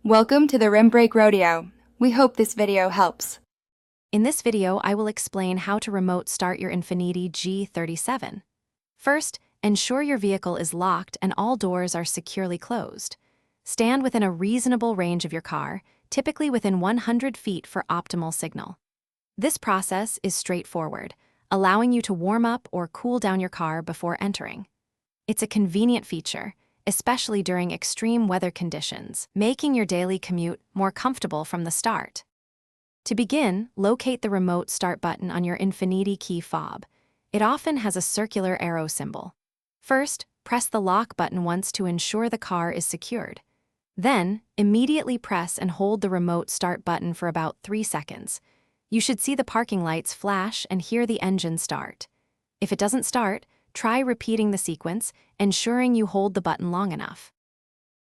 Welcome to the Rim Break Rodeo. We hope this video helps. In this video, I will explain how to remote start your Infiniti G37. First, ensure your vehicle is locked and all doors are securely closed. Stand within a reasonable range of your car, typically within 100 feet for optimal signal. This process is straightforward, allowing you to warm up or cool down your car before entering. It's a convenient feature, especially during extreme weather conditions, making your daily commute more comfortable from the start. To begin, locate the remote start button on your Infiniti key fob. It often has a circular arrow symbol. First, press the lock button once to ensure the car is secured. Then, immediately press and hold the remote start button for about 3 seconds. You should see the parking lights flash and hear the engine start. If it doesn't start, try repeating the sequence, ensuring you hold the button long enough.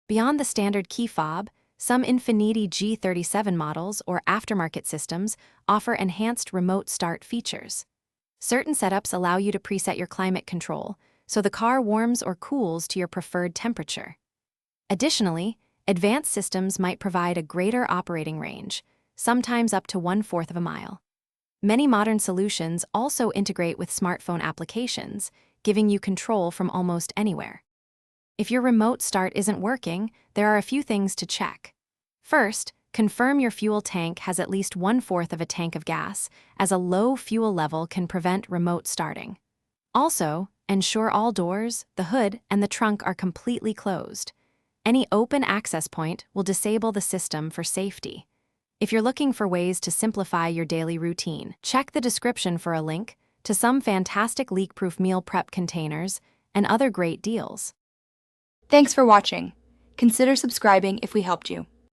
Beyond the standard key fob, some Infiniti G37 models or aftermarket systems offer enhanced remote start features. Certain setups allow you to preset your climate control, so the car warms or cools to your preferred temperature. Additionally, advanced systems might provide a greater operating range, sometimes up to 1/4 of a mile. Many modern solutions also integrate with smartphone applications, giving you control from almost anywhere. If your remote start isn't working, there are a few things to check. First, confirm your fuel tank has at least 1/4 of a tank of gas, as a low fuel level can prevent remote starting. Also, ensure all doors, the hood, and the trunk are completely closed. Any open access point will disable the system for safety. If you're looking for ways to simplify your daily routine, check the description for a link to some fantastic leak-proof meal prep containers and other great deals. Thanks for watching. Consider subscribing if we helped you.